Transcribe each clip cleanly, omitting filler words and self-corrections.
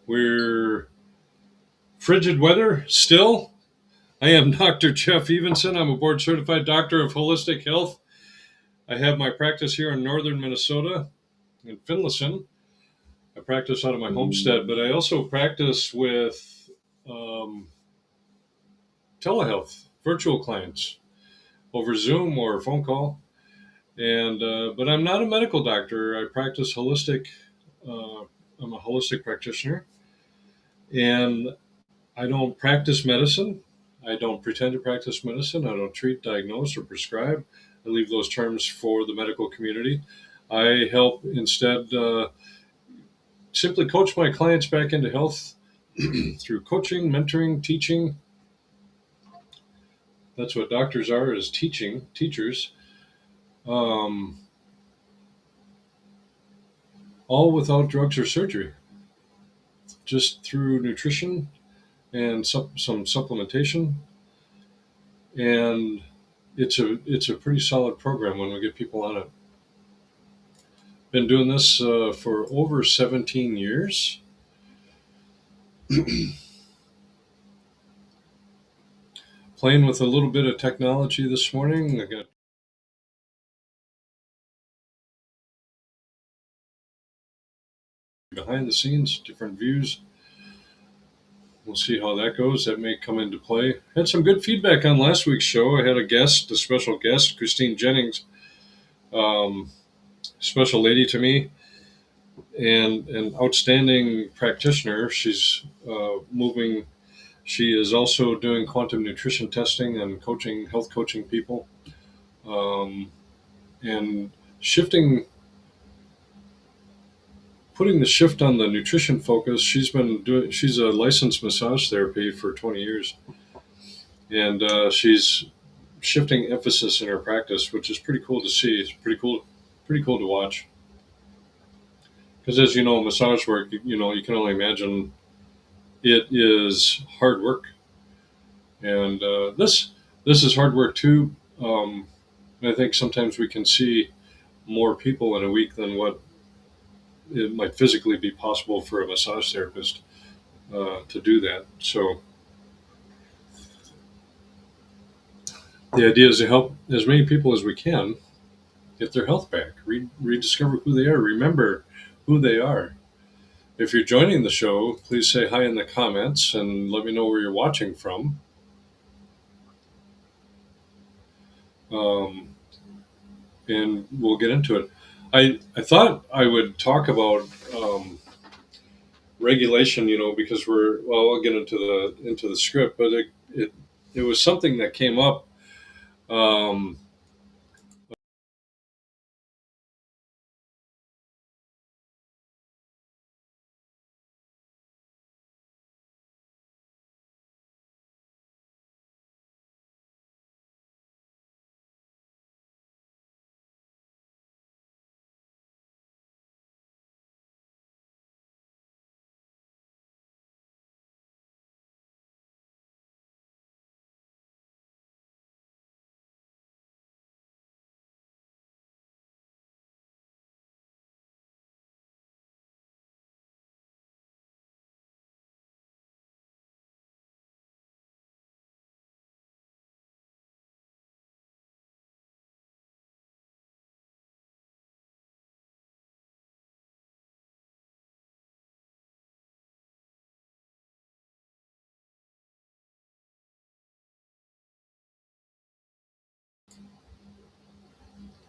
We're frigid weather still. I am Dr. Jeff Evenson. I'm a board certified doctor of holistic health. I have my practice here in northern Minnesota in Finlayson. I practice out of my homestead, but I also practice with um, telehealth, virtual clients over Zoom or phone call. And but I'm not a medical doctor. I practice holistic. I'm a holistic practitioner, and I don't practice medicine. I don't pretend to practice medicine. I don't treat, diagnose, or prescribe. I leave those terms for the medical community. I help instead simply coach my clients back into health through coaching, mentoring, teaching. That's what doctors are, is teachers. Um, all without drugs or surgery, just through nutrition and some supplementation. And it's a pretty solid program when we get people on it. Been doing this for over 17 years. Playing with a little bit of technology this morning. I got behind the scenes, different views. We'll see how that goes. That may come into play. Had some good feedback on last week's show. I had a special guest, Christine Jennings, um, special lady to me, and an outstanding practitioner. She's moving. She is also doing quantum nutrition testing and coaching, health coaching people, um, and shifting, putting the shift on the nutrition focus. She's a licensed massage therapy for 20 years, and she's shifting emphasis in her practice, which is pretty cool to see. It's pretty cool to watch. Because as you know, massage work, you can only imagine it is hard work, and this is hard work too. I think sometimes we can see more people in a week than what it might physically be possible for a massage therapist to do that. So the idea is to help as many people as we can get their health back, rediscover who they are, remember who they are. If you're joining the show, please say hi in the comments and let me know where you're watching from. Um, and we'll get into it. I thought I would talk about regulation, because I'll get into the script, but it was something that came up. Um,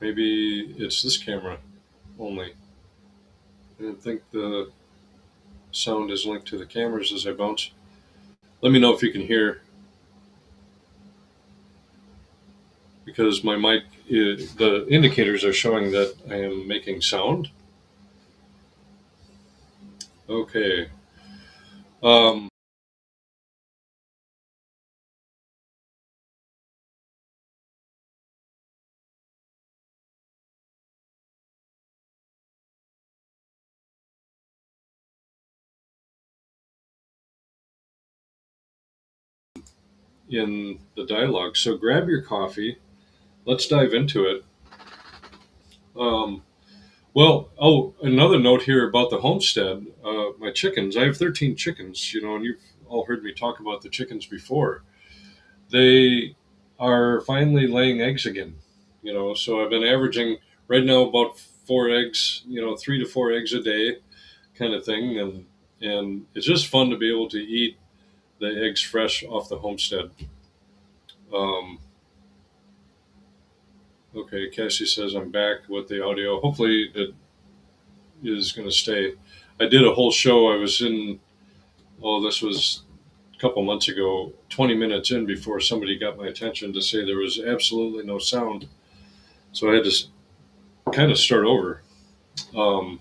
Maybe it's this camera only. I don't think the sound is linked to the cameras as I bounce. Let me know if you can hear, because my mic, the indicators are showing that I am making sound. Okay. Um, in the dialogue. So grab your coffee. Let's dive into it. Um, well, another note here about the homestead. My chickens. I have 13 chickens. And you've all heard me talk about the chickens before. They are finally laying eggs again. So I've been averaging right now about 4 eggs. 3 to 4 eggs a day, kind of thing, and it's just fun to be able to eat the eggs fresh off the homestead. Um, okay, Cassie says I'm back with the audio. Hopefully it is going to stay. I did a whole show. I was in. Oh, this was a couple months ago. 20 minutes in before somebody got my attention to say there was absolutely no sound. So I had to kind of start over. All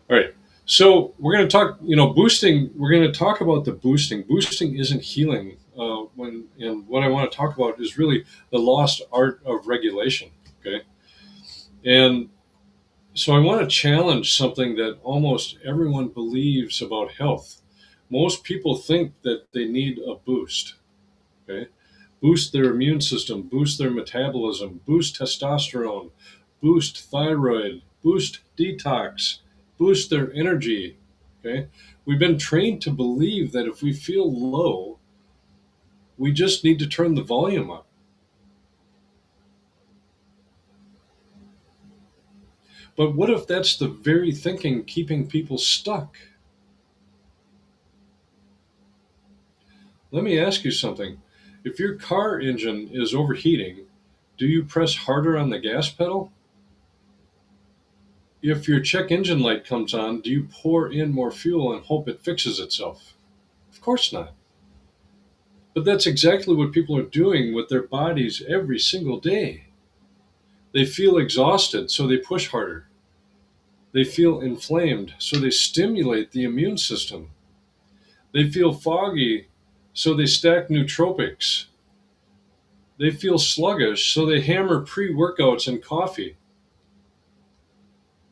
right. So we're going to talk, boosting. We're going to talk about the boosting. Boosting isn't healing. And what I want to talk about is really the lost art of regulation. Okay. And so I want to challenge something that almost everyone believes about health. Most people think that they need a boost. Okay. Boost their immune system, boost their metabolism, boost testosterone, boost thyroid, boost detox, boost their energy. Okay. We've been trained to believe that if we feel low, we just need to turn the volume up. But what if that's the very thinking keeping people stuck? Let me ask you something. If your car engine is overheating, do you press harder on the gas pedal? If your check engine light comes on, do you pour in more fuel and hope it fixes itself? Of course not. But that's exactly what people are doing with their bodies every single day. They feel exhausted, so they push harder. They feel inflamed, so they stimulate the immune system. They feel foggy, so they stack nootropics. They feel sluggish, so they hammer pre workouts and coffee.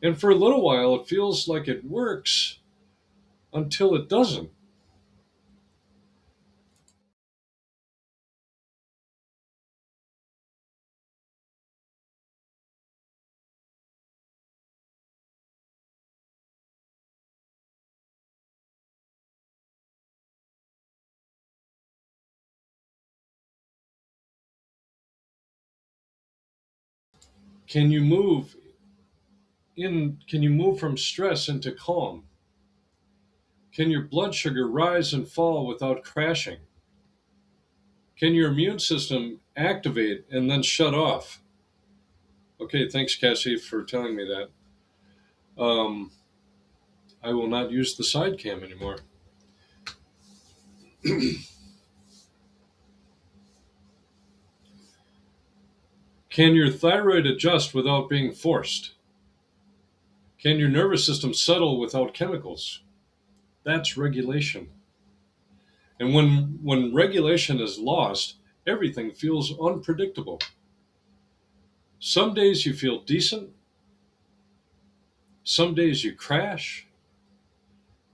And for a little while, it feels like it works until it doesn't. Can you move can you move from stress into calm? Can your blood sugar rise and fall without crashing? Can your immune system activate and then shut off? Okay, thanks, Cassie, for telling me that. Um, I will not use the side cam anymore. Can your thyroid adjust without being forced? Can your nervous system settle without chemicals? That's regulation. And when regulation is lost, everything feels unpredictable. Some days you feel decent, some days you crash,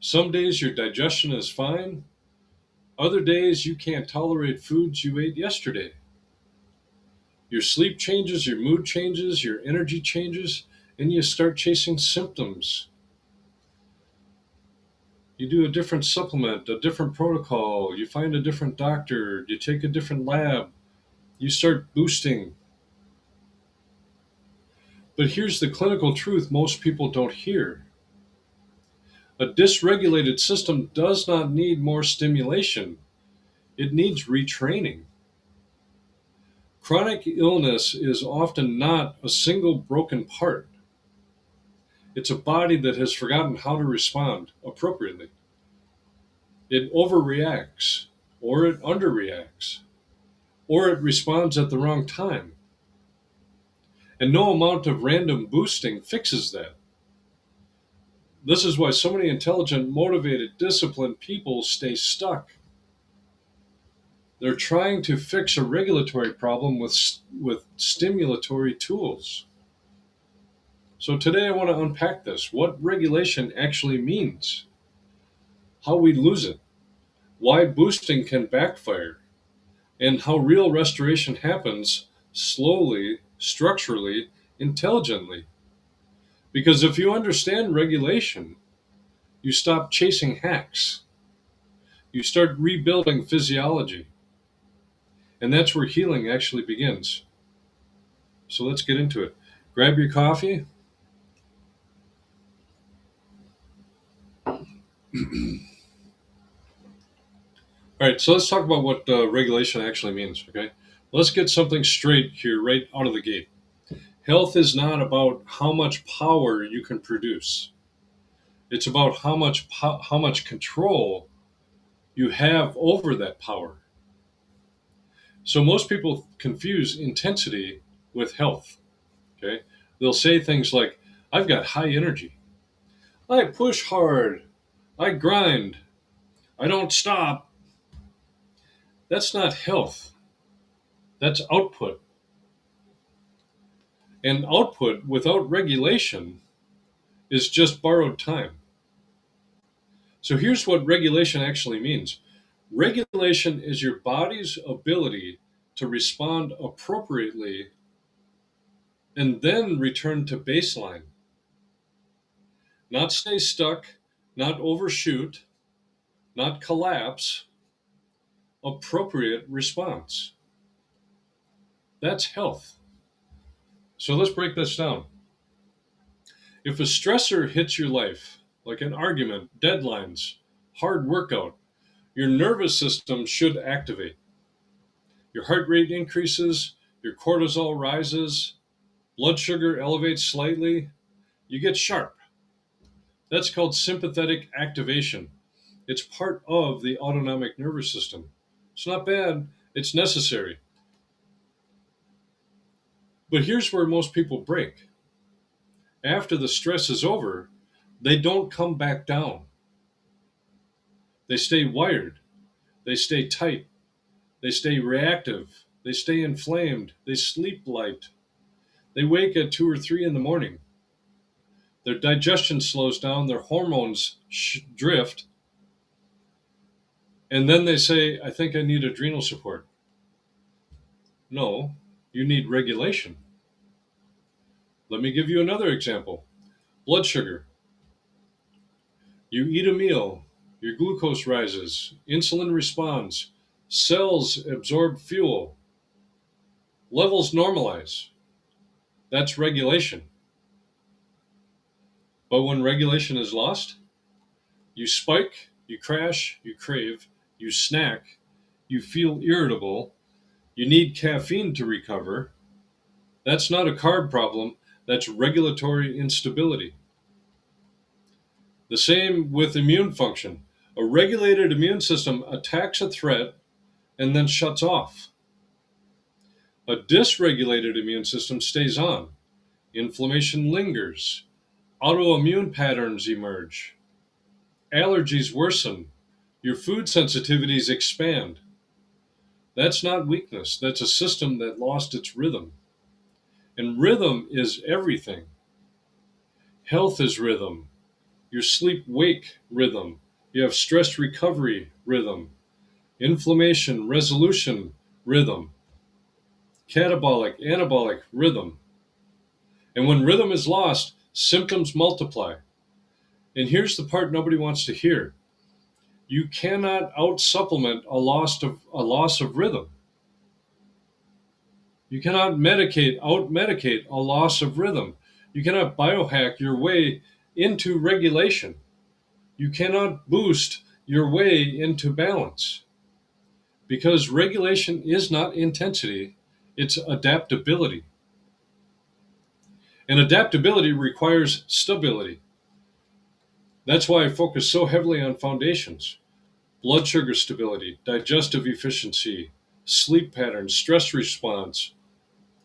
some days your digestion is fine, other days you can't tolerate foods you ate yesterday. Your sleep changes, your mood changes, your energy changes, and you start chasing symptoms. You do a different supplement, a different protocol, you find a different doctor, you take a different lab, you start boosting. But here's the clinical truth most people don't hear. A dysregulated system does not need more stimulation, it needs retraining. Chronic illness is often not a single broken part. It's a body that has forgotten how to respond appropriately. It overreacts, or it underreacts, or it responds at the wrong time. And no amount of random boosting fixes that. This is why so many intelligent, motivated, disciplined people stay stuck. They're trying to fix a regulatory problem with stimulatory tools. So today I want to unpack this, what regulation actually means, how we lose it, why boosting can backfire, and how real restoration happens slowly, structurally, intelligently. Because if you understand regulation, you stop chasing hacks. You start rebuilding physiology. And that's where healing actually begins. So let's get into it. Grab your coffee. All right, so let's talk about what regulation actually means, okay? Let's get something straight here right out of the gate. Health is not about how much power you can produce. It's about how much control you have over that power. So most people confuse intensity with health, okay? They'll say things like, I've got high energy. I push hard. I grind. I don't stop. That's not health. That's output. And output without regulation is just borrowed time. So here's what regulation actually means. Regulation is your body's ability to respond appropriately and then return to baseline. Not stay stuck, not overshoot, not collapse. Appropriate response. That's health. So let's break this down. If a stressor hits your life, like an argument, deadlines, hard workout, your nervous system should activate. Your heart rate increases, your cortisol rises, blood sugar elevates slightly, you get sharp. That's called sympathetic activation. It's part of the autonomic nervous system. It's not bad, it's necessary. But here's where most people break. After the stress is over, they don't come back down. They stay wired, they stay tight, they stay reactive, they stay inflamed, they sleep light. They wake at 2 or 3 in the morning. Their digestion slows down, their hormones drift, and then they say, I think I need adrenal support. No, you need regulation. Let me give you another example. Blood sugar. You eat a meal, your glucose rises, insulin responds, cells absorb fuel, levels normalize. That's regulation. But when regulation is lost, you spike, you crash, you crave, you snack, you feel irritable, you need caffeine to recover. That's not a carb problem, that's regulatory instability. The same with immune function. A regulated immune system attacks a threat and then shuts off. A dysregulated immune system stays on. Inflammation lingers. Autoimmune patterns emerge. Allergies worsen. Your food sensitivities expand. That's not weakness. That's a system that lost its rhythm. And rhythm is everything. Health is rhythm. Your sleep-wake rhythm. You have stress recovery rhythm. Inflammation resolution rhythm. Catabolic, anabolic rhythm. And when rhythm is lost, symptoms multiply. And here's the part nobody wants to hear. You cannot out-supplement a loss of rhythm. You cannot out-medicate a loss of rhythm. You cannot biohack your way into regulation. You cannot boost your way into balance. Because regulation is not intensity, It's adaptability. And adaptability requires stability. That's why I focus so heavily on foundations: blood sugar stability, digestive efficiency, sleep patterns, stress response,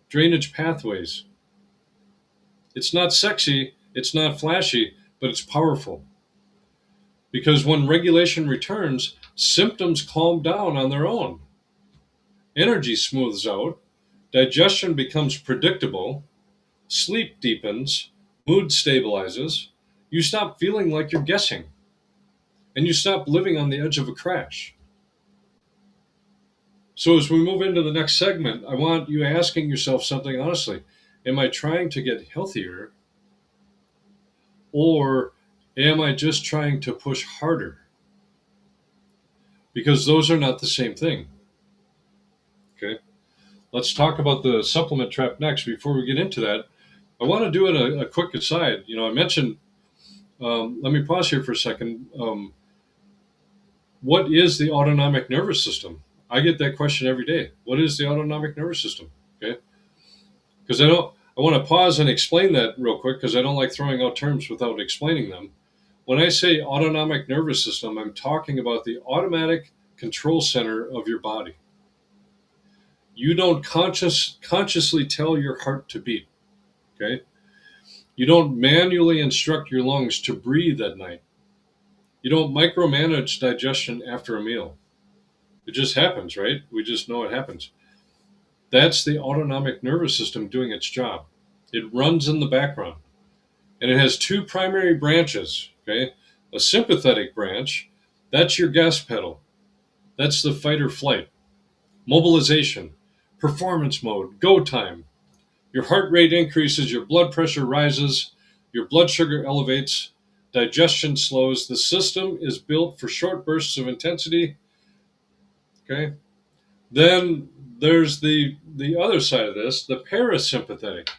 drainage pathways. It's not sexy, it's not flashy, but it's powerful. Because when regulation returns, symptoms calm down on their own. Energy smooths out, digestion becomes predictable, sleep deepens, mood stabilizes. You stop feeling like you're guessing, and you stop living on the edge of a crash. So, as we move into the next segment, I want you asking yourself something honestly. Am I trying to get healthier, or am I just trying to push harder? Because those are not the same thing. Okay. Let's talk about the supplement trap next. Before we get into that, I want to do it a quick aside. I mentioned, let me pause here for a second. What is the autonomic nervous system? I get that question every day. What is the autonomic nervous system? Okay. Because I want to pause and explain that real quick because I don't like throwing out terms without explaining them. When I say autonomic nervous system, I'm talking about the automatic control center of your body. You don't consciously tell your heart to beat. Okay. You don't manually instruct your lungs to breathe at night. You don't micromanage digestion after a meal. It just happens, right? We just know it happens. That's the autonomic nervous system doing its job. It runs in the background. And it has two primary branches, okay? A sympathetic branch, that's your gas pedal. That's the fight or flight. Mobilization, performance mode, go time. Your heart rate increases, your blood pressure rises, your blood sugar elevates, digestion slows. The system is built for short bursts of intensity. Okay. Then there's the other side of this, the parasympathetic.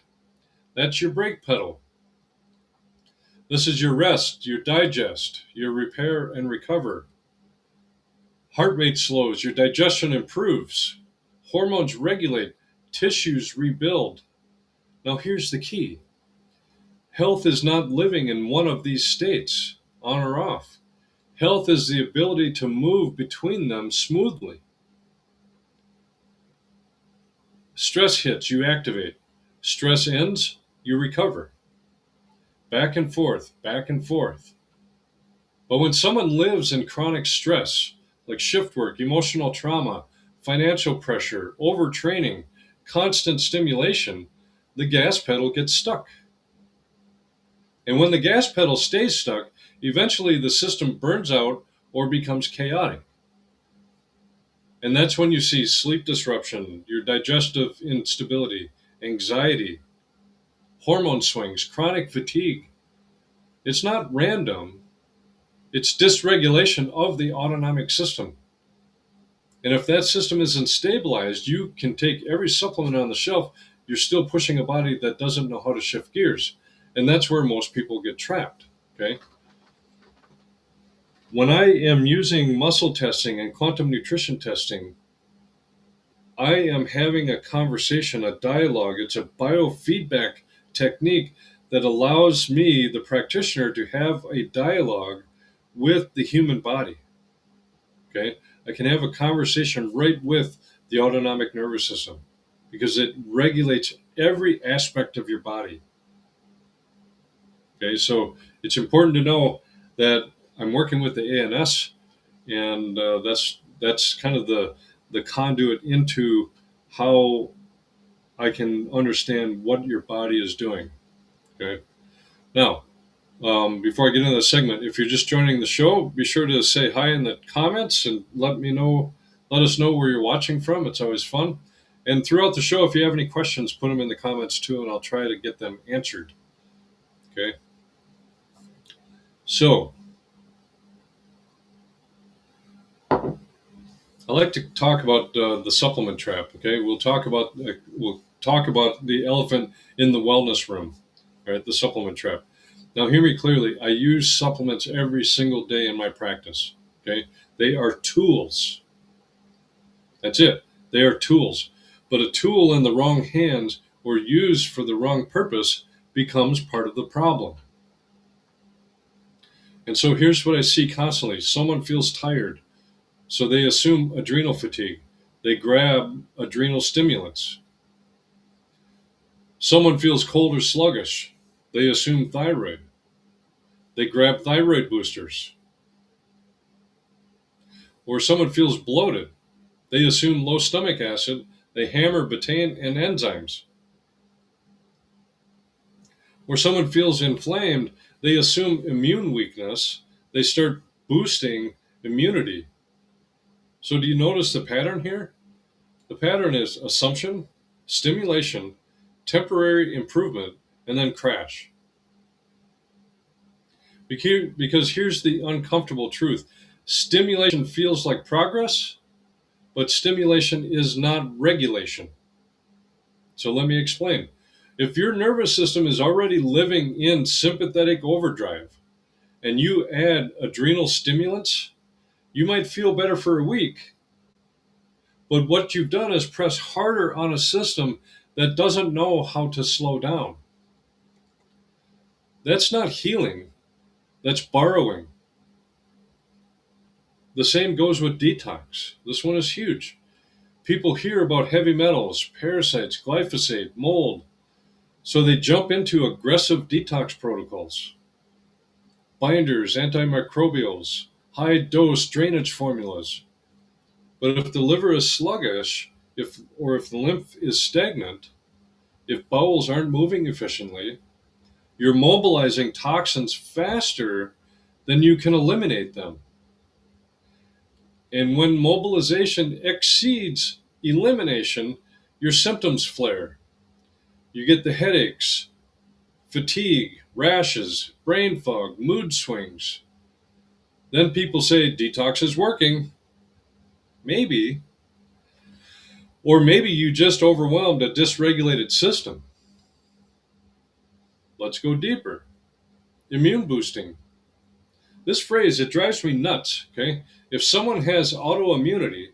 That's your brake pedal. This is your rest, your digest, your repair and recover. Heart rate slows, your digestion improves, hormones regulate, tissues rebuild. Now here's the key. Health is not living in one of these states, on or off. Health is the ability to move between them smoothly. Stress hits, you activate. Stress ends, you recover. Back and forth, back and forth. But when someone lives in chronic stress, like shift work, emotional trauma, financial pressure, overtraining, constant stimulation, the gas pedal gets stuck. And when the gas pedal stays stuck, eventually the system burns out or becomes chaotic. And that's when you see sleep disruption, your digestive instability, anxiety, hormone swings, chronic fatigue. It's not random, it's dysregulation of the autonomic system. And if that system isn't stabilized, you can take every supplement on the shelf, you're still pushing a body that doesn't know how to shift gears. And that's where most people get trapped. Okay. When I am using muscle testing and quantum nutrition testing, I am having a conversation, a dialogue. It's a biofeedback technique that allows me, the practitioner, to have a dialogue with the human body. Okay. I can have a conversation right with the autonomic nervous system because it regulates every aspect of your body. Okay. So it's important to know that I'm working with the ANS, and that's kind of the conduit into how I can understand what your body is doing. Okay. Now, before I get into the segment, if you're just joining the show, be sure to say hi in the comments and let us know where you're watching from. It's always fun. And throughout the show, if you have any questions, put them in the comments too, and I'll try to get them answered. Okay. So, I like to talk about the supplement trap. Okay, we'll talk about the elephant in the wellness room. All right, the supplement trap. Now, hear me clearly. I use supplements every single day in my practice. Okay, they are tools. That's it. They are tools. But a tool in the wrong hands or used for the wrong purpose becomes part of the problem. And so here's what I see constantly: someone feels tired, so they assume adrenal fatigue. They grab adrenal stimulants. Someone feels cold or sluggish. They assume thyroid. They grab thyroid boosters. Or someone feels bloated. They assume low stomach acid. They hammer betaine and enzymes. Or someone feels inflamed. They assume immune weakness. They start boosting immunity. So, do you notice the pattern here? The pattern is assumption, stimulation, temporary improvement, and then crash. Because here's the uncomfortable truth: stimulation feels like progress, but stimulation is not regulation. So let me explain. If your nervous system is already living in sympathetic overdrive and you add adrenal stimulants, you might feel better for a week, but what you've done is press harder on a system that doesn't know how to slow down. That's not healing, that's borrowing. The same goes with detox. This one is huge. People hear about heavy metals, parasites, glyphosate, mold, so they jump into aggressive detox protocols. Binders, antimicrobials, high dose drainage formulas. But if the liver is sluggish, if the lymph is stagnant, if bowels aren't moving efficiently, you're mobilizing toxins faster than you can eliminate them. And when mobilization exceeds elimination, your symptoms flare. You get the headaches, fatigue, rashes, brain fog, mood swings. Then people say detox is working. Maybe. Or maybe you just overwhelmed a dysregulated system. Let's go deeper. Immune boosting. This phrase, it drives me nuts, okay? If someone has autoimmunity,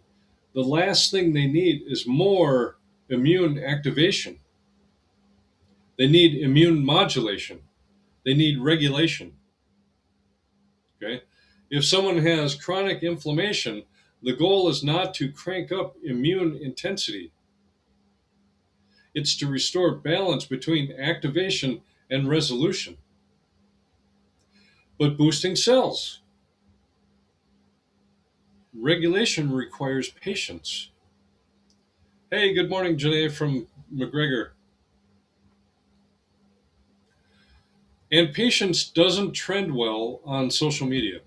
the last thing they need is more immune activation. They need immune modulation. They need regulation, okay? If someone has chronic inflammation, the goal is not to crank up immune intensity. It's to restore balance between activation and resolution. But boosting cells, regulation requires patience. Hey, good morning, Janae from McGregor. And patience doesn't trend well on social media.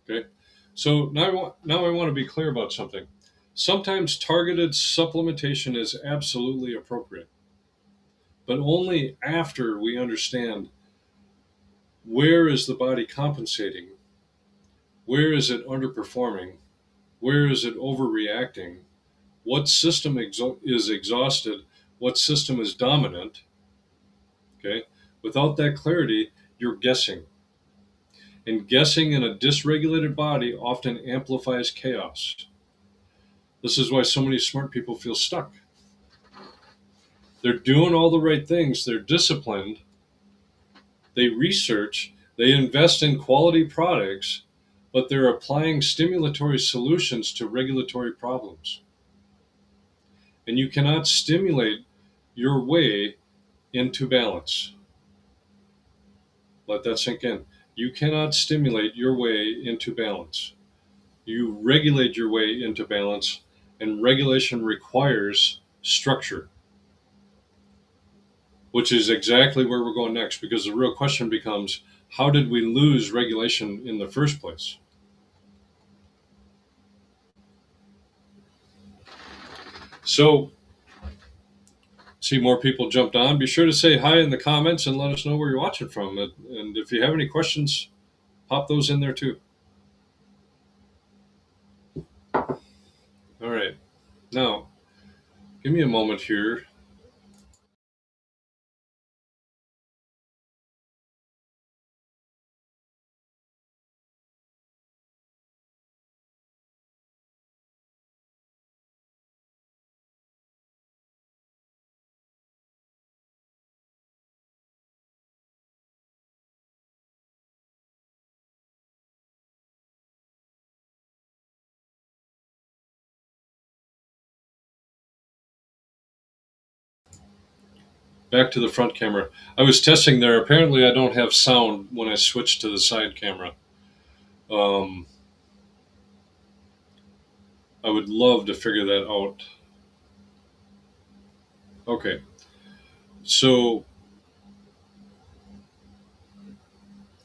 Okay, so now I want to be clear about something. Sometimes targeted supplementation is absolutely appropriate, but only after we understand where is the body compensating, where is it underperforming, where is it overreacting, what system is exhausted, what system is dominant. Okay, without that clarity, you're guessing. And guessing in a dysregulated body often amplifies chaos. This is why so many smart people feel stuck. They're doing all the right things, they're disciplined, they research, they invest in quality products, but they're applying stimulatory solutions to regulatory problems. And you cannot stimulate your way into balance. Let that sink in. You cannot stimulate your way into balance. You regulate your way into balance, and regulation requires structure, which is exactly where we're going next, because the real question becomes, how did we lose regulation in the first place? So, see more people jumped on. Be sure to say hi in the comments and let us know where you're watching from. And if you have any questions, pop those in there too. All right. Now, give me a moment here. Back to the front camera. I was testing there. Apparently, I don't have sound when I switch to the side camera. Um, I would love to figure that out. Okay, so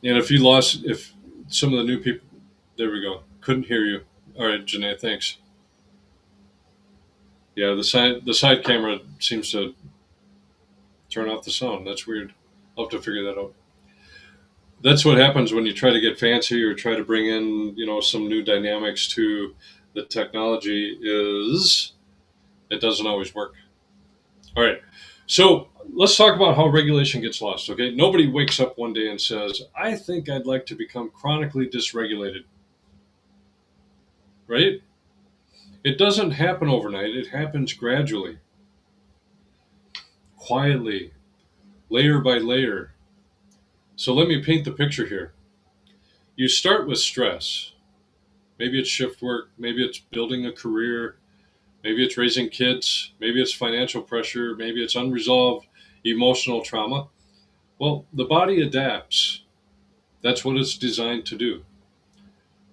and if some of the new people, there we go, couldn't hear you. All right, Janae, thanks. Yeah, the side camera seems to turn off the sound. That's weird. I'll have to figure that out. That's what happens when you try to get fancy or try to bring in, some new dynamics to the technology. Is it doesn't always work. All right. So let's talk about how regulation gets lost. Okay. Nobody wakes up one day and says, I think I'd like to become chronically dysregulated, right? It doesn't happen overnight. It happens gradually, quietly, layer by layer. So let me paint the picture here. You start with stress. Maybe it's shift work. Maybe it's building a career. Maybe it's raising kids. Maybe it's financial pressure. Maybe it's unresolved emotional trauma. Well, the body adapts. That's what it's designed to do.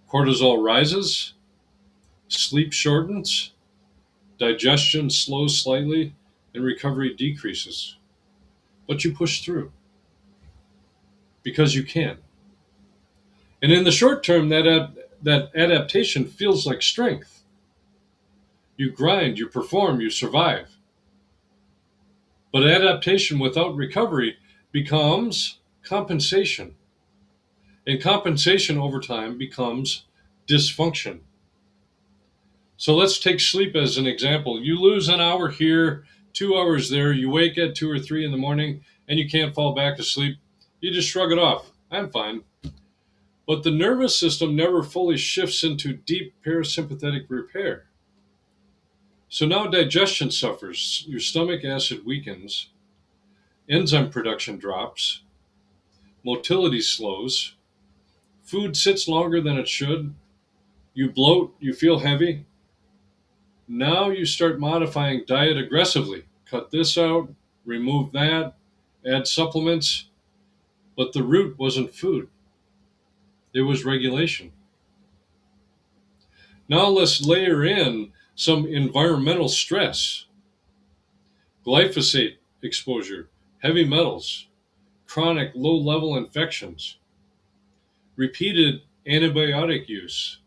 Cortisol rises, sleep shortens, digestion slows slightly, and recovery decreases. But you push through because you can. And in the short term, that adaptation feels like strength. You grind, you perform, you survive. But adaptation without recovery becomes compensation. And compensation over time becomes dysfunction. So let's take sleep as an example. You lose an hour here, 2 hours there, you wake at 2 or 3 in the morning, and you can't fall back asleep. You just shrug it off. I'm fine. But the nervous system never fully shifts into deep parasympathetic repair. So now digestion suffers, your stomach acid weakens, enzyme production drops, motility slows, food sits longer than it should, you bloat, you feel heavy. Now you start modifying diet aggressively. Cut this out, remove that, add supplements. But the root wasn't food, it was regulation. Now let's layer in some environmental stress, glyphosate exposure, heavy metals, chronic low level infections, repeated antibiotic use.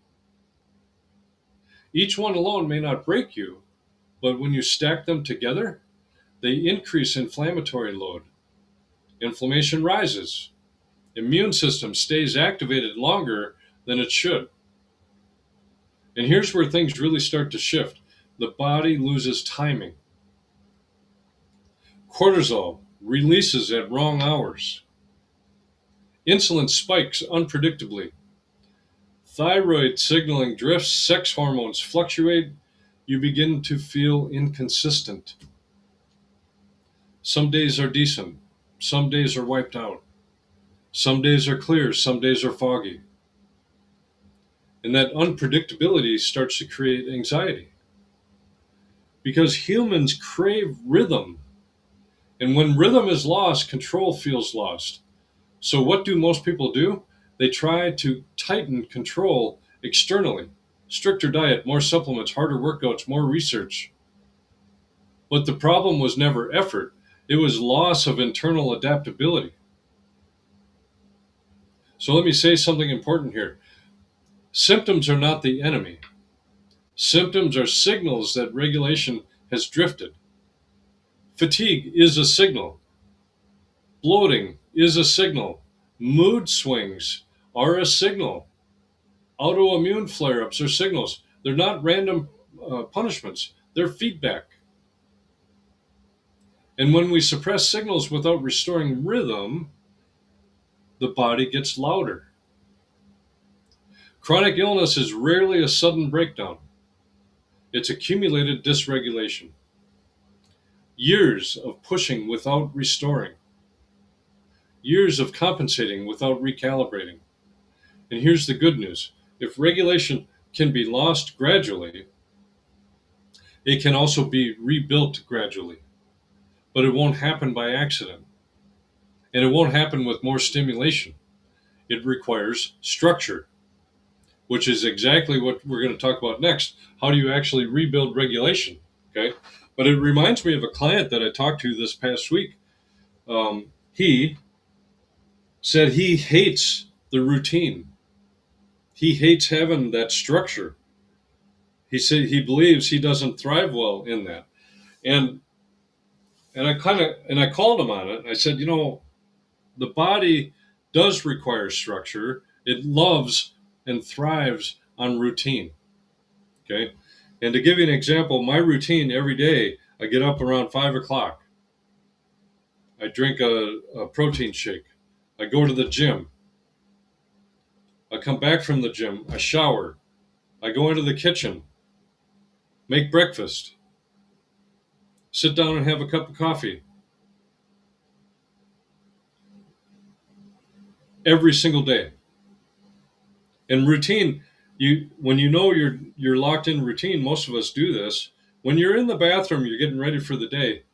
Each one alone may not break you, but when you stack them together, they increase inflammatory load. Inflammation rises. Immune system stays activated longer than it should. And here's where things really start to shift. The body loses timing. Cortisol releases at wrong hours. Insulin spikes unpredictably. Thyroid signaling drifts, sex hormones fluctuate. You begin to feel inconsistent. Some days are decent. Some days are wiped out. Some days are clear. Some days are foggy. And that unpredictability starts to create anxiety because humans crave rhythm. And when rhythm is lost, control feels lost. So, what do most people do? They try to tighten control externally. Stricter diet, more supplements, harder workouts, more research. But the problem was never effort, it was loss of internal adaptability. So, let me say something important here. Symptoms are not the enemy. Symptoms are signals that regulation has drifted. Fatigue is a signal. Bloating is a signal. Mood swings are a signal. Autoimmune flare ups are signals. They're not random punishments, they're feedback. And when we suppress signals without restoring rhythm, the body gets louder. Chronic illness is rarely a sudden breakdown, it's accumulated dysregulation. Years of pushing without restoring, years of compensating without recalibrating. And here's the good news: if regulation can be lost gradually, it can also be rebuilt gradually. but it won't happen by accident. And it won't happen with more stimulation. It requires structure, which is exactly what we're going to talk about next. How do you actually rebuild regulation? Okay. But it reminds me of a client that I talked to this past week. He said he hates the routine. He hates having that structure. He said he believes he doesn't thrive well in that. And I called him on it. I said, the body does require structure. It loves and thrives on routine. Okay. And to give you an example, my routine every day, I get up around 5 o'clock. I drink a protein shake. I go to the gym. I come back from the gym. I shower. I go into the kitchen, make breakfast, sit down and have a cup of coffee. Every single day. And routine, when you know you're locked in routine, most of us do this. When you're in the bathroom, you're getting ready for the day.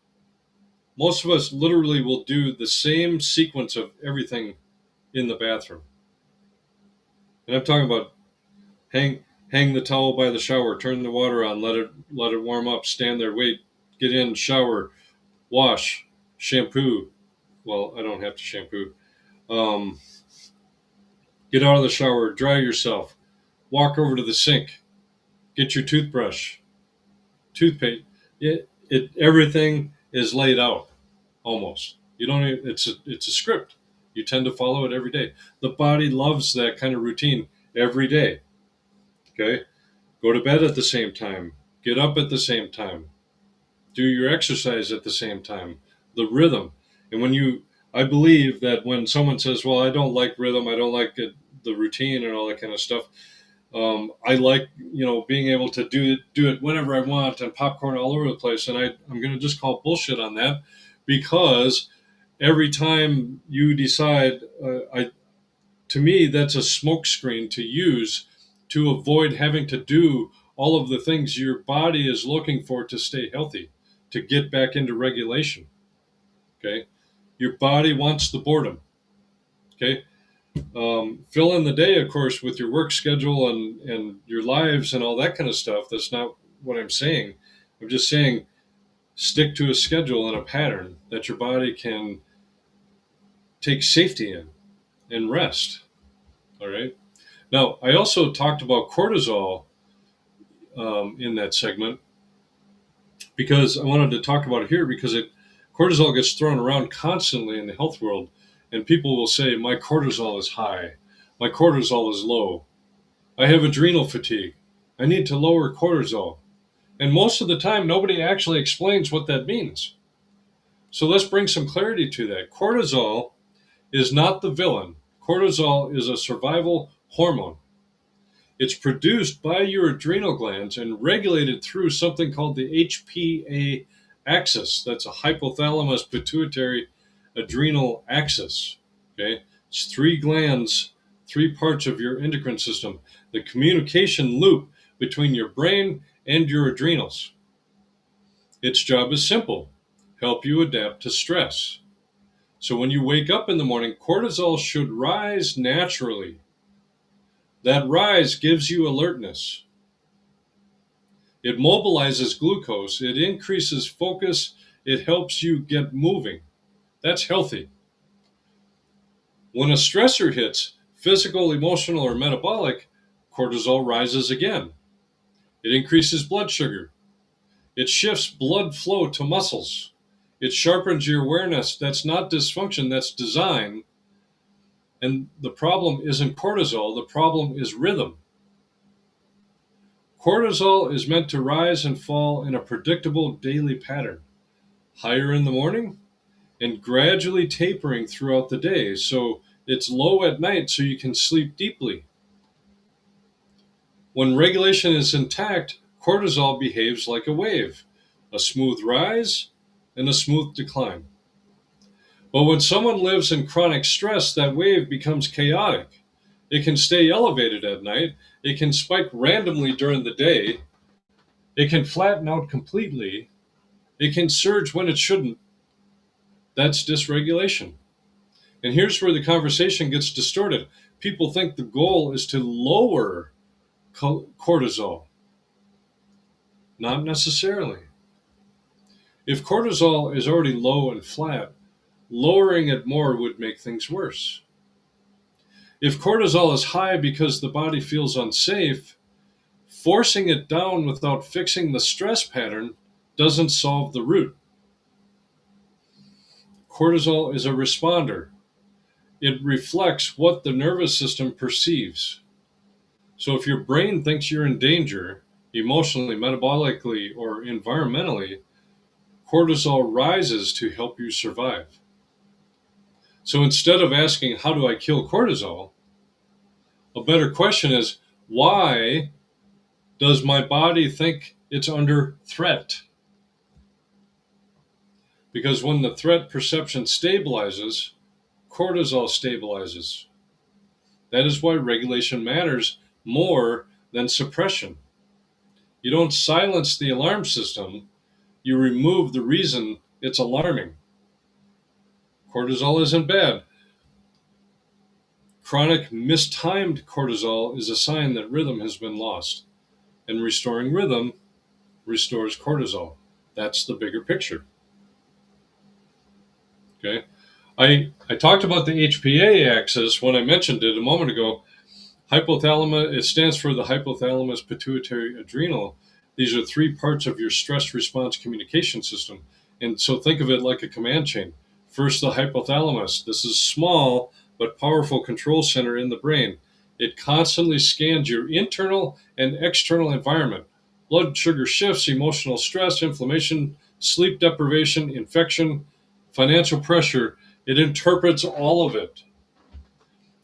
Most of us literally will do the same sequence of everything in the bathroom. And I'm talking about hang the towel by the shower, turn the water on, let it warm up, stand there, wait, get in, shower, wash, shampoo. Well, I don't have to shampoo. Get out of the shower, dry yourself, walk over to the sink, get your toothbrush, toothpaste. Everything is laid out almost. You don't. It's a script. You tend to follow it every day. The body loves that kind of routine every day. Okay, go to bed at the same time, get up at the same time, do your exercise at the same time. The rhythm, and I believe that when someone says, "Well, I don't like rhythm, I don't like the routine and all that kind of stuff," I like, being able to do it whenever I want and popcorn all over the place. And I'm going to just call bullshit on that, because every time you decide, to me, that's a smokescreen to use to avoid having to do all of the things your body is looking for to stay healthy, to get back into regulation. Okay. Your body wants the boredom. Okay. Fill in the day, of course, with your work schedule and your lives and all that kind of stuff. That's not what I'm saying. I'm just saying stick to a schedule and a pattern that your body can take safety in and rest. All right. Now, I also talked about cortisol in that segment, because I wanted to talk about it here because cortisol gets thrown around constantly in the health world, and people will say, my cortisol is high, my cortisol is low, I have adrenal fatigue, I need to lower cortisol. And most of the time, nobody actually explains what that means. So let's bring some clarity to that. Cortisol is not the villain. Cortisol is a survival hormone. It's produced by your adrenal glands and regulated through something called the HPA axis. That's a hypothalamus pituitary adrenal axis. Okay, it's three glands, three parts of your endocrine system, the communication loop between your brain and your adrenals. Its job is simple: help you adapt to stress. So when you wake up in the morning, cortisol should rise naturally. That rise gives you alertness. It mobilizes glucose. It increases focus. It helps you get moving. That's healthy. When a stressor hits, physical, emotional, or metabolic, cortisol rises again. It increases blood sugar. It shifts blood flow to muscles. It sharpens your awareness. That's not dysfunction, that's design. And the problem isn't cortisol, the problem is rhythm. Cortisol is meant to rise and fall in a predictable daily pattern, higher in the morning and gradually tapering throughout the day. So it's low at night so you can sleep deeply. When regulation is intact, cortisol behaves like a wave, a smooth rise and a smooth decline. But when someone lives in chronic stress, that wave becomes chaotic. It can stay elevated at night, it can spike randomly during the day, it can flatten out completely, it can surge when it shouldn't, That's dysregulation. And here's where the conversation gets distorted. People think the goal is to lower cortisol. Not necessarily. If cortisol is already low and flat, lowering it more would make things worse. If cortisol is high because the body feels unsafe, forcing it down without fixing the stress pattern doesn't solve the root. Cortisol is a responder. It reflects what the nervous system perceives. So if your brain thinks you're in danger, emotionally, metabolically, or environmentally, cortisol rises to help you survive. So instead of asking, how do I kill cortisol? A better question is, why does my body think it's under threat? Because when the threat perception stabilizes, cortisol stabilizes. That is why regulation matters more than suppression. You don't silence the alarm system, you remove the reason it's alarming. Cortisol isn't bad. Chronic mistimed cortisol is a sign that rhythm has been lost. And restoring rhythm restores cortisol. That's the bigger picture. Okay. I talked about the HPA axis when I mentioned it a moment ago. Hypothalamus, it stands for the hypothalamus pituitary adrenal. These are three parts of your stress response communication system. And so think of it like a command chain. First, the hypothalamus. This is small but powerful control center in the brain. It constantly scans your internal and external environment. Blood sugar shifts, emotional stress, inflammation, sleep deprivation, infection, financial pressure. It interprets all of it.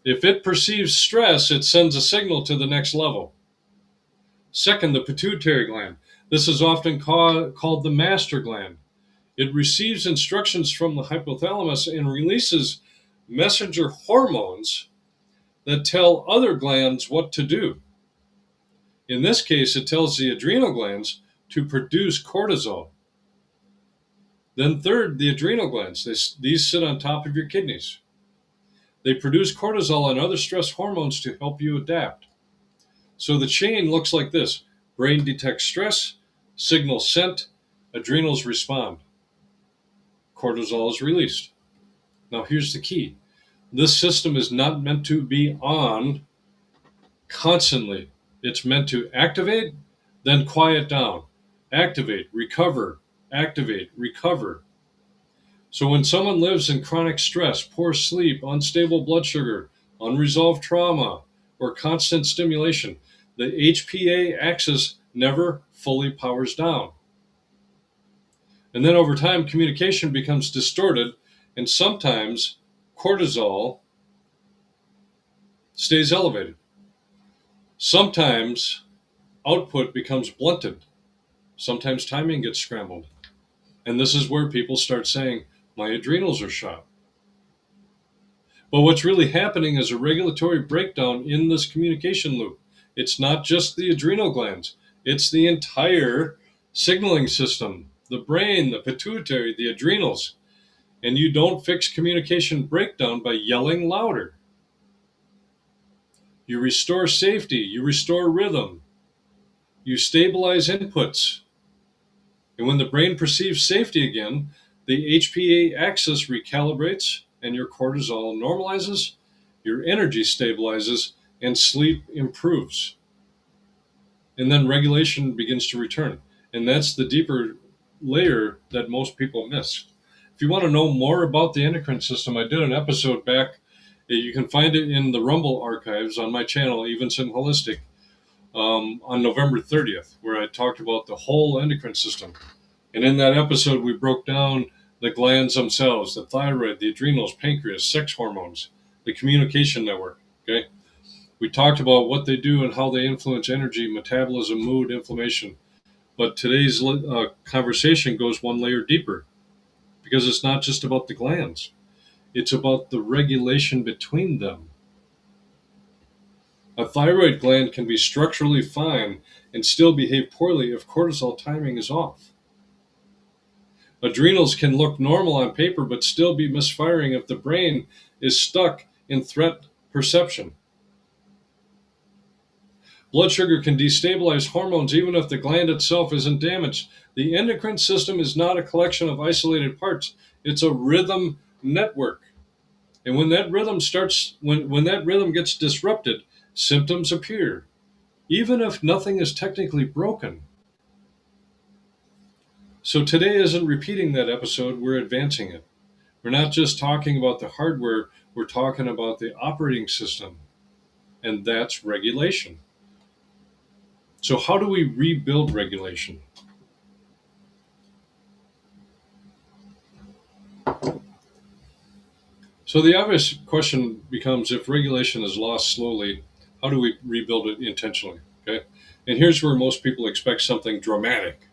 If it perceives stress, it sends a signal to the next level. Second, the pituitary gland. This is often called the master gland. It receives instructions from the hypothalamus and releases messenger hormones that tell other glands what to do. In this case, it tells the adrenal glands to produce cortisol. Then third, the adrenal glands. These sit on top of your kidneys. They produce cortisol and other stress hormones to help you adapt. So the chain looks like this. Brain detects stress, signal sent, adrenals respond. Cortisol is released. Now here's the key. This system is not meant to be on constantly. It's meant to activate, then quiet down. Activate, recover, activate, recover. So when someone lives in chronic stress, poor sleep, unstable blood sugar, unresolved trauma, or constant stimulation, the HPA axis never fully powers down. And then over time, communication becomes distorted, and sometimes cortisol stays elevated. Sometimes output becomes blunted. Sometimes timing gets scrambled. And this is where people start saying, my adrenals are shot. But what's really happening is a regulatory breakdown in this communication loop. It's not just the adrenal glands, it's the entire signaling system, the brain, the pituitary, the adrenals. And you don't fix communication breakdown by yelling louder. You restore safety, you restore rhythm, you stabilize inputs. And when the brain perceives safety again, the HPA axis recalibrates and your cortisol normalizes, your energy stabilizes, and sleep improves. And then regulation begins to return. And that's the deeper layer that most people miss. If you want to know more about the endocrine system, I did an episode back. You can find it in the Rumble archives on my channel, Evenson Holistic, on November 30th, where I talked about the whole endocrine system. And in that episode, we broke down the glands themselves, the thyroid, the adrenals, pancreas, sex hormones, the communication network. Okay, we talked about what they do and how they influence energy, metabolism, mood, inflammation. But today's conversation goes one layer deeper, because it's not just about the glands. It's about the regulation between them. A thyroid gland can be structurally fine and still behave poorly if cortisol timing is off. Adrenals can look normal on paper but still be misfiring if the brain is stuck in threat perception. Blood sugar can destabilize hormones even if the gland itself isn't damaged. The endocrine system is not a collection of isolated parts, it's a rhythm network. And when that rhythm when that rhythm gets disrupted, symptoms appear, even if nothing is technically broken. So today isn't repeating that episode, we're advancing it. We're not just talking about the hardware, we're talking about the operating system, and that's regulation. So, how do we rebuild regulation? So, the obvious question becomes, if regulation is lost slowly, how do we rebuild it intentionally? Okay. And here's where most people expect something dramatic: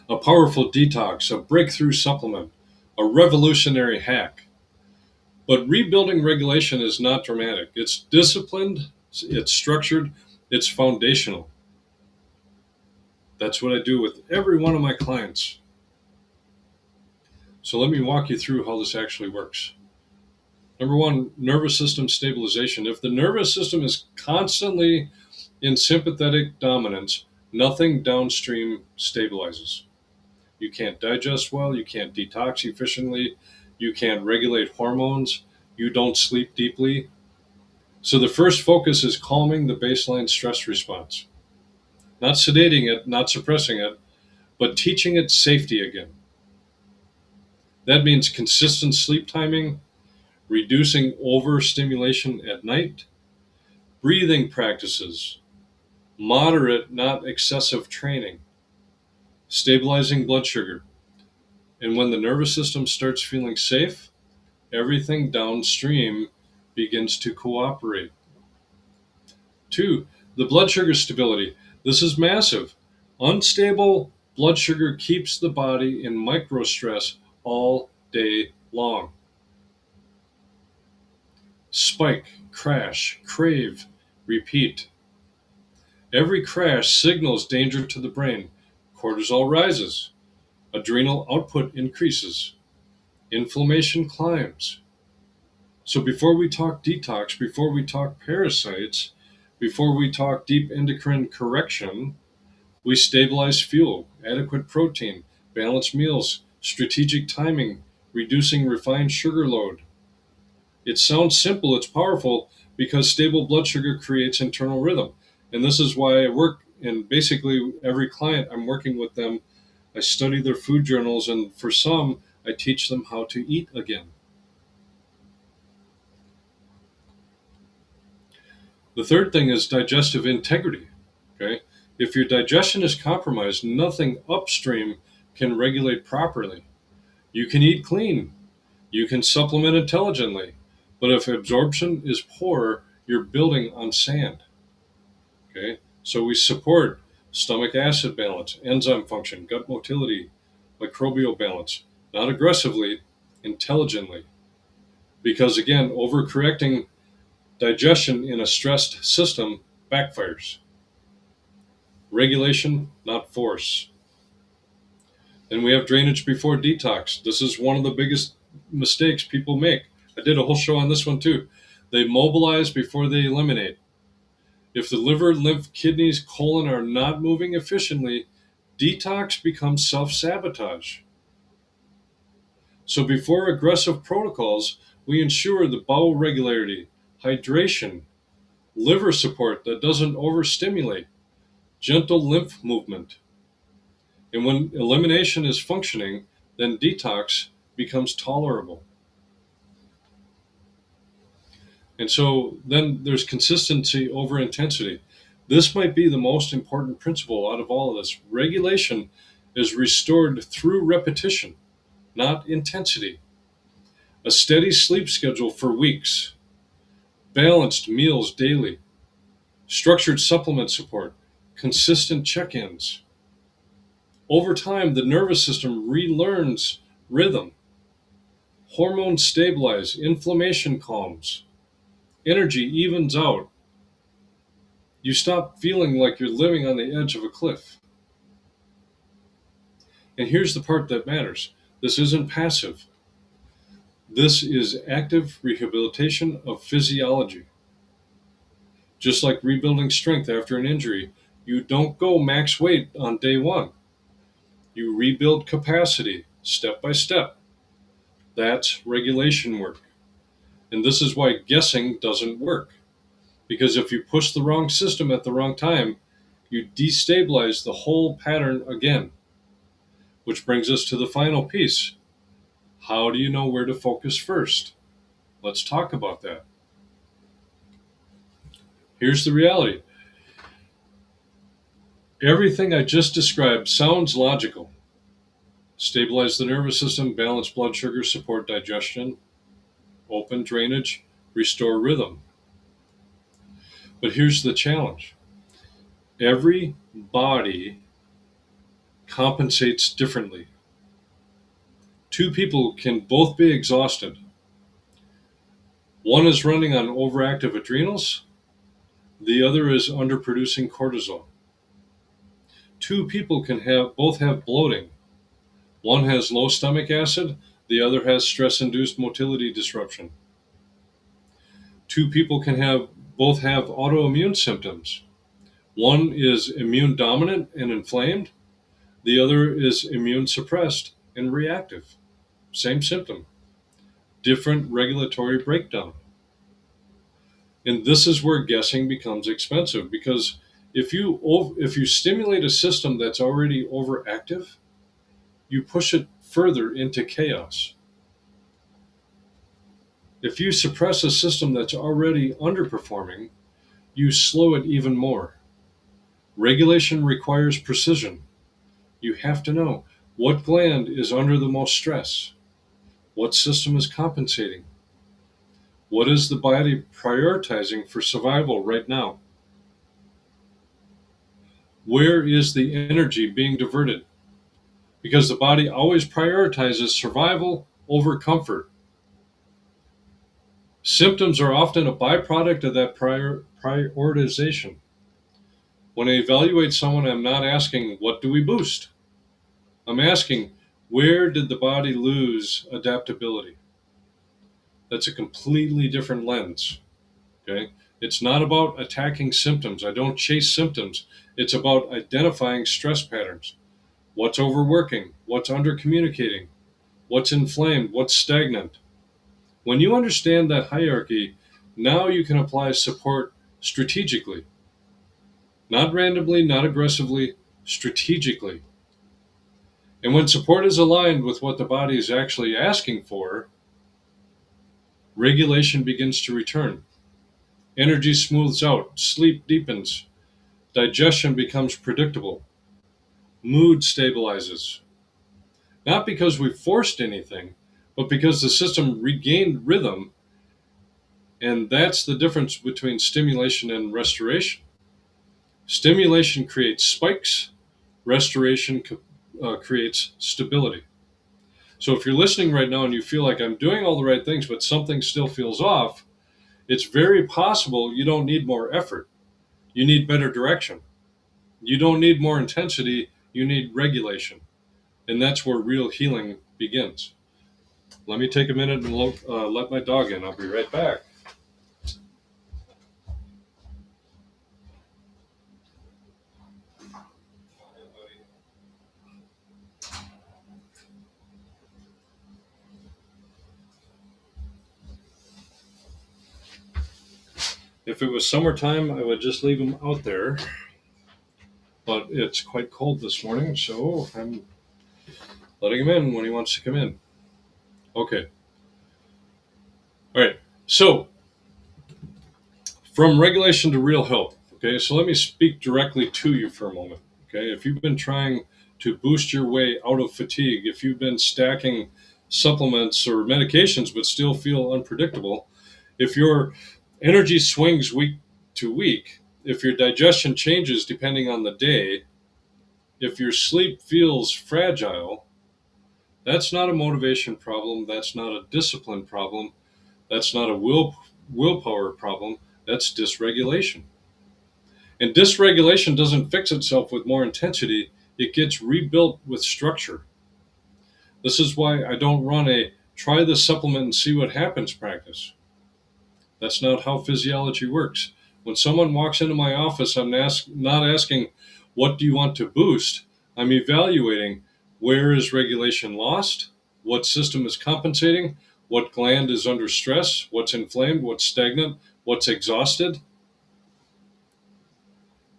a powerful detox, a breakthrough supplement, a revolutionary hack. But rebuilding regulation is not dramatic. It's disciplined, it's structured, it's foundational. That's what I do with every one of my clients. So let me walk you through how this actually works. Number one, nervous system stabilization. If the nervous system is constantly in sympathetic dominance, nothing downstream stabilizes. You can't digest well, you can't detox efficiently, you can't regulate hormones, you don't sleep deeply. So the first focus is calming the baseline stress response. Not sedating it, not suppressing it, but teaching it safety again. That means consistent sleep timing, reducing overstimulation at night, breathing practices, moderate, not excessive training, stabilizing blood sugar. And when the nervous system starts feeling safe, everything downstream begins to cooperate. Two, the blood sugar stability. This is massive. Unstable blood sugar keeps the body in microstress all day long. Spike, crash, crave, repeat. Every crash signals danger to the brain. Cortisol rises. Adrenal output increases. Inflammation climbs. So before we talk detox, before we talk parasites, before we talk deep endocrine correction, we stabilize fuel, adequate protein, balanced meals, strategic timing, reducing refined sugar load. It sounds simple, it's powerful because stable blood sugar creates internal rhythm. And this is why I work, and basically every client I'm working with them, I study their food journals, and for some, I teach them how to eat again. The third thing is digestive integrity. Okay? If your digestion is compromised, nothing upstream can regulate properly. You can eat clean, you can supplement intelligently, but if absorption is poor, you're building on sand. Okay? So we support stomach acid balance, enzyme function, gut motility, microbial balance, not aggressively, intelligently. Because again, overcorrecting digestion in a stressed system backfires. Regulation, not force. Then we have drainage before detox. This is one of the biggest mistakes people make. I did a whole show on this one too. They mobilize before they eliminate. If the liver, lymph, kidneys, colon are not moving efficiently, detox becomes self sabotage. So before aggressive protocols, we ensure the bowel regularity, hydration, liver support that doesn't overstimulate, gentle lymph movement. And when elimination is functioning, then detox becomes tolerable. And so then there's consistency over intensity. This might be the most important principle out of all of this. Regulation is restored through repetition, not intensity. A steady sleep schedule for weeks, balanced meals daily, structured supplement support, consistent check ins. Over time, the nervous system relearns rhythm. Hormones stabilize, inflammation calms, energy evens out. You stop feeling like you're living on the edge of a cliff. And here's the part that matters. This isn't passive. This is active rehabilitation of physiology. Just like rebuilding strength after an injury, you don't go max weight on day one. You rebuild capacity step by step. That's regulation work. And this is why guessing doesn't work. Because if you push the wrong system at the wrong time, you destabilize the whole pattern again. Which brings us to the final piece. How do you know where to focus first? Let's talk about that. Here's the reality. Everything I just described sounds logical. Stabilize the nervous system, balance blood sugar, support digestion, open drainage, restore rhythm. But here's the challenge. Every body compensates differently. Two people can both be exhausted. One is running on overactive adrenals, the other is underproducing cortisol. Two people can both have bloating. One has low stomach acid, the other has stress-induced motility disruption. Two people can both have autoimmune symptoms. One is immune dominant and inflamed, the other is immune suppressed and reactive. Same symptom, different regulatory breakdown. And this is where guessing becomes expensive, because if you stimulate a system that's already overactive, you push it further into chaos. If you suppress a system that's already underperforming, you slow it even more. Regulation requires precision. You have to know what gland is under the most stress, what system is compensating, what is the body prioritizing for survival right now, where is the energy being diverted, because the body always prioritizes survival over comfort. Symptoms are often a byproduct of that prioritization. When I evaluate someone, I'm not asking, what do we boost? I'm asking, where did the body lose adaptability? That's a completely different lens. Okay? It's not about attacking symptoms. I don't chase symptoms. It's about identifying stress patterns. What's overworking? What's under communicating? What's inflamed? What's stagnant? When you understand that hierarchy, now you can apply support strategically. Not randomly, not aggressively, strategically. And when support is aligned with what the body is actually asking for, regulation begins to return. Energy smooths out, sleep deepens, digestion becomes predictable, mood stabilizes. Not because we forced anything, but because the system regained rhythm, and that's the difference between stimulation and restoration. Stimulation creates spikes, restoration creates stability. So if you're listening right now and you feel like I'm doing all the right things, but something still feels off, it's very possible you don't need more effort. You need better direction. You don't need more intensity. You need regulation. And that's where real healing begins. Let me take a minute and let my dog in. I'll be right back. If it was summertime, I would just leave him out there. But it's quite cold this morning, so I'm letting him in when he wants to come in. Okay. All right. So, from regulation to real health. Okay. So, let me speak directly to you for a moment. Okay. If you've been trying to boost your way out of fatigue, if you've been stacking supplements or medications but still feel unpredictable, if your energy swings week to week, if your digestion changes depending on the day, if your sleep feels fragile, that's not a motivation problem. That's not a discipline problem. That's not a willpower problem. That's dysregulation. And dysregulation doesn't fix itself with more intensity. It gets rebuilt with structure. This is why I don't run a try this supplement and see what happens practice. That's not how physiology works. When someone walks into my office, I'm not asking, what do you want to boost? I'm evaluating, where is regulation lost? What system is compensating? What gland is under stress? What's inflamed? What's stagnant? What's exhausted?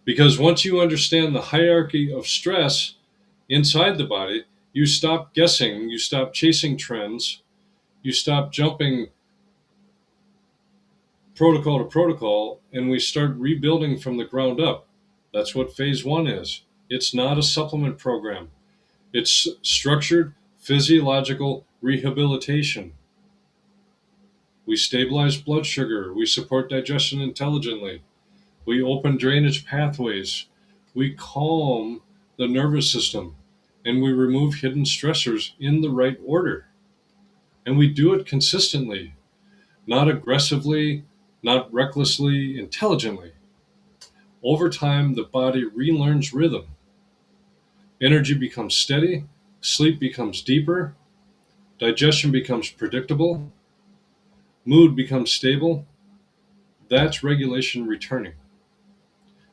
Because once you understand the hierarchy of stress inside the body, you stop guessing, you stop chasing trends, you stop jumping protocol to protocol, and we start rebuilding from the ground up. That's what phase one is. It's not a supplement program, it's structured physiological rehabilitation. We stabilize blood sugar, we support digestion intelligently, we open drainage pathways, we calm the nervous system, and we remove hidden stressors in the right order. And we do it consistently, not aggressively, not recklessly, intelligently. Over time, the body relearns rhythm. Energy becomes steady, sleep becomes deeper, digestion becomes predictable, mood becomes stable. That's regulation returning.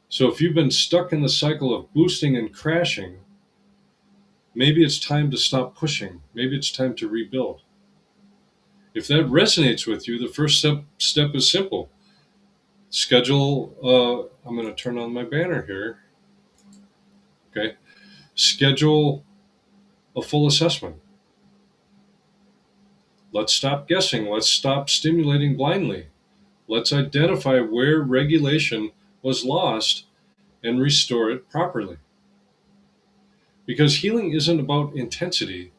So if you've been stuck in the cycle of boosting and crashing, maybe it's time to stop pushing. Maybe it's time to rebuild. If that resonates with you, the first step is simple. Schedule, I'm going to turn on my banner here. Okay. Schedule a full assessment. Let's stop guessing. Let's stop stimulating blindly. Let's identify where regulation was lost and restore it properly. Because healing isn't about intensity,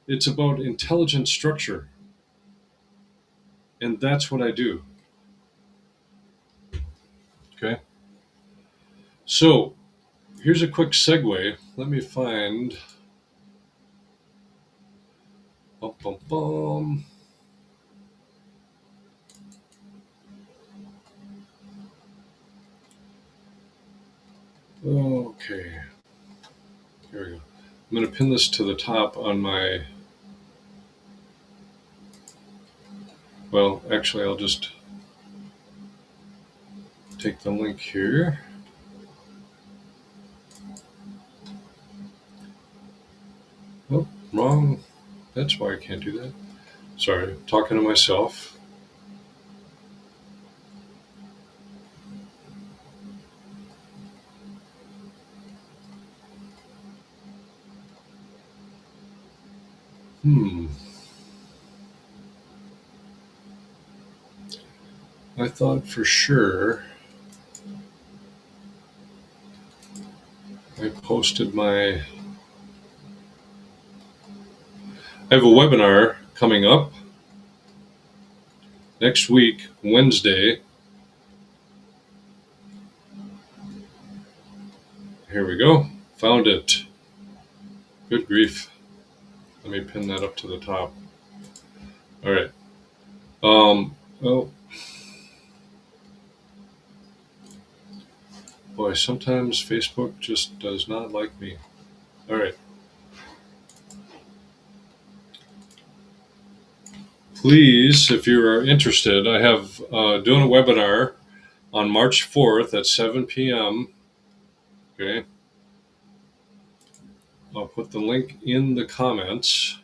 it's about intelligent structure. And that's what I do. Okay. So here's a quick segue. Let me find. Bum, bum, bum. Okay. Here we go. I'm going to pin this to the top on my. Well, actually, I'll just take the link here. Oh, wrong. That's why I can't do that. Sorry, talking to myself. I thought for sure I posted my. I have a webinar coming up next week, Wednesday. Here we go. Found it. Good grief. Let me pin that up to the top. All right. Well, boy, sometimes Facebook just does not like me. All right. Please, if you are interested, I have doing a webinar on March 4th at 7 p.m. Okay. I'll put the link in the comments.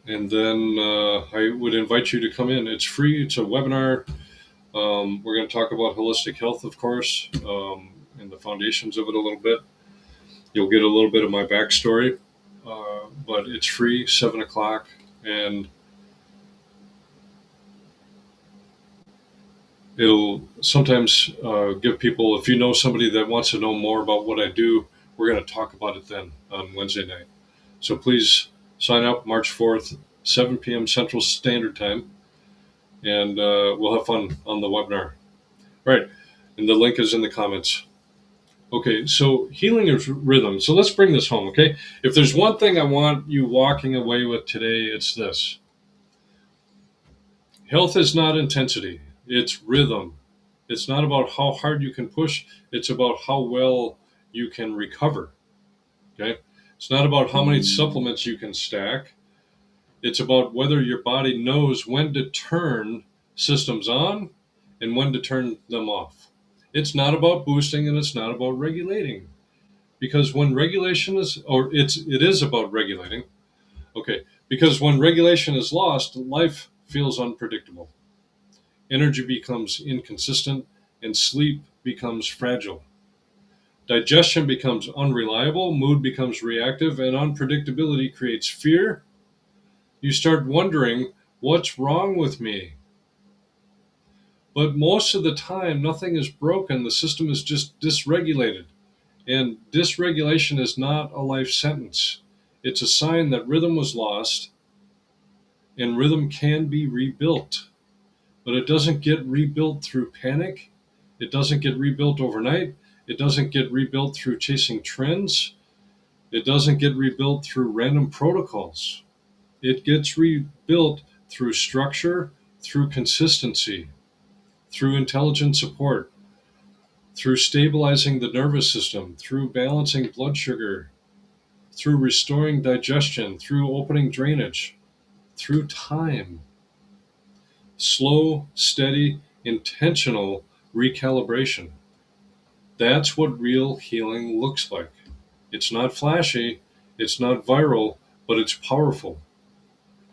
And then I would invite you to come in. It's free. It's a webinar. We're going to talk about holistic health, of course, and the foundations of it a little bit. You'll get a little bit of my backstory, but it's free, 7 o'clock. And it'll sometimes give people, if you know somebody that wants to know more about what I do, we're going to talk about it then on Wednesday night. So please sign up March 4th, 7 p.m. Central Standard Time, and we'll have fun on the webinar. Right, and the link is in the comments. Okay, so healing is rhythm. So let's bring this home, okay? If there's one thing I want you walking away with today, it's this. Health is not intensity. It's rhythm. It's not about how hard you can push. It's about how well you can recover. Okay. It's not about how many supplements you can stack. It's about whether your body knows when to turn systems on and when to turn them off. It's not about boosting and it's not about regulating. Because when regulation is, or it is about regulating. Okay. Because when regulation is lost, life feels unpredictable. Energy becomes inconsistent and sleep becomes fragile. Digestion becomes unreliable, mood becomes reactive, and unpredictability creates fear. You start wondering, what's wrong with me? But most of the time, nothing is broken. The system is just dysregulated. And dysregulation is not a life sentence. It's a sign that rhythm was lost, and rhythm can be rebuilt. But it doesn't get rebuilt through panic. It doesn't get rebuilt overnight. It doesn't get rebuilt through chasing trends. It doesn't get rebuilt through random protocols. It gets rebuilt through structure, through consistency, through intelligent support, through stabilizing the nervous system, through balancing blood sugar, through restoring digestion, through opening drainage, through time. Slow, steady, intentional recalibration. That's what real healing looks like. It's not flashy, it's not viral, but it's powerful.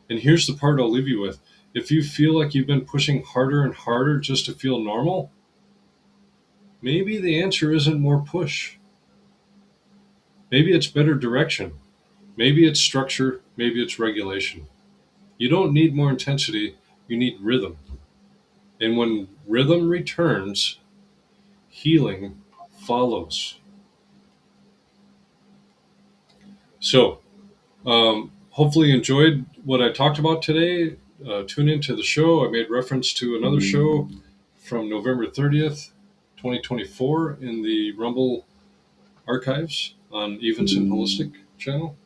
And here's the part I'll leave you with. If you feel like you've been pushing harder and harder just to feel normal, maybe the answer isn't more push. Maybe it's better direction. Maybe it's structure. Maybe it's regulation. You don't need more intensity, you need rhythm. And when rhythm returns, healing follows. So, hopefully you enjoyed what I talked about today. Tune into the show. I made reference to another show from November 30th, 2024 in the Rumble archives on Evenson Holistic channel.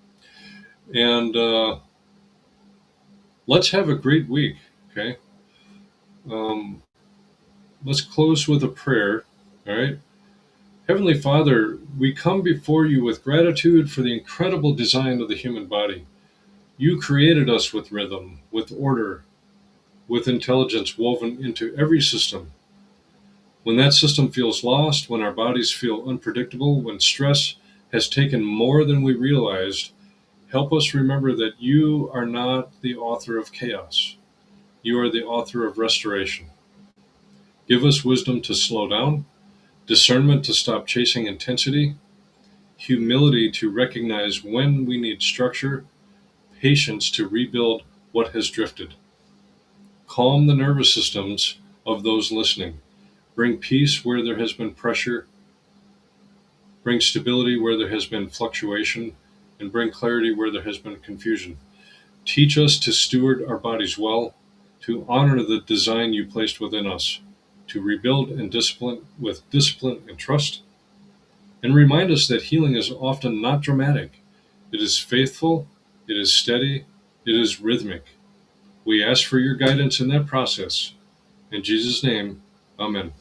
And let's have a great week, okay? Let's close with a prayer, all right? Heavenly Father, we come before you with gratitude for the incredible design of the human body. You created us with rhythm, with order, with intelligence woven into every system. When that system feels lost, when our bodies feel unpredictable, when stress has taken more than we realized, help us remember that you are not the author of chaos. You are the author of restoration. Give us wisdom to slow down, discernment to stop chasing intensity, humility to recognize when we need structure, patience to rebuild what has drifted. Calm the nervous systems of those listening. Bring peace where there has been pressure. Bring stability where there has been fluctuation. And bring clarity where there has been confusion. Teach us to steward our bodies well, to honor the design you placed within us, to rebuild and discipline with discipline and trust. And remind us that healing is often not dramatic. It is faithful, it is steady, it is rhythmic. We ask for your guidance in that process. In Jesus' name, amen.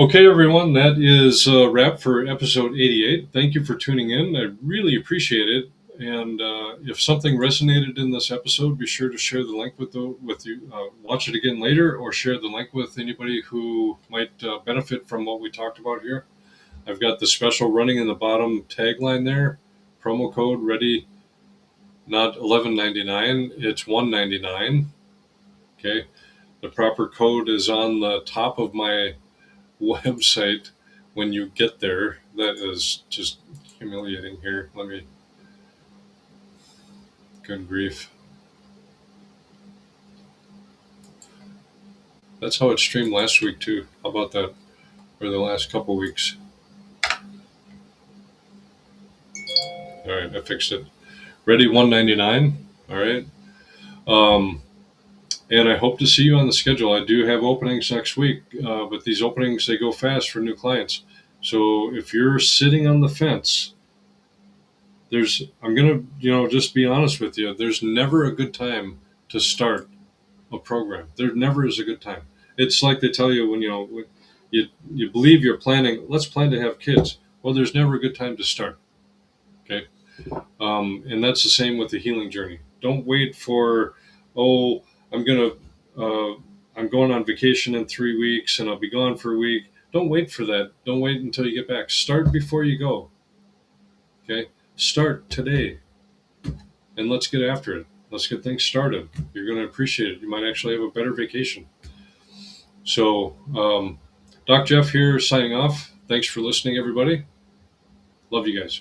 Okay, everyone, that is a wrap for episode 88. Thank you for tuning in. I really appreciate it. And if something resonated in this episode, be sure to share the link with you. Watch it again later, or share the link with anybody who might benefit from what we talked about here. I've got the special running in the bottom tagline there. Promo code ready, not $11.99, it's $1.99. Okay, the proper code is on the top of my website when you get there. That is just humiliating here. Let me, good grief. That's how it streamed last week too. How about that? Or the last couple weeks. All right, I fixed it. Ready, $1.99. All right. And I hope to see you on the schedule. I do have openings next week, but these openings, they go fast for new clients. So if you're sitting on the fence, I'm going to, just be honest with you. There's never a good time to start a program. There never is a good time. It's like they tell you when you believe you're planning. Let's plan to have kids. Well, there's never a good time to start. Okay, and that's the same with the healing journey. Don't wait for, oh, I'm gonna, I'm going on vacation in 3 weeks and I'll be gone for a week. Don't wait for that. Don't wait until you get back. Start before you go. Okay, start today and let's get after it. Let's get things started. You're going to appreciate it. You might actually have a better vacation. So, Doc Jeff here signing off. Thanks for listening, everybody. Love you guys.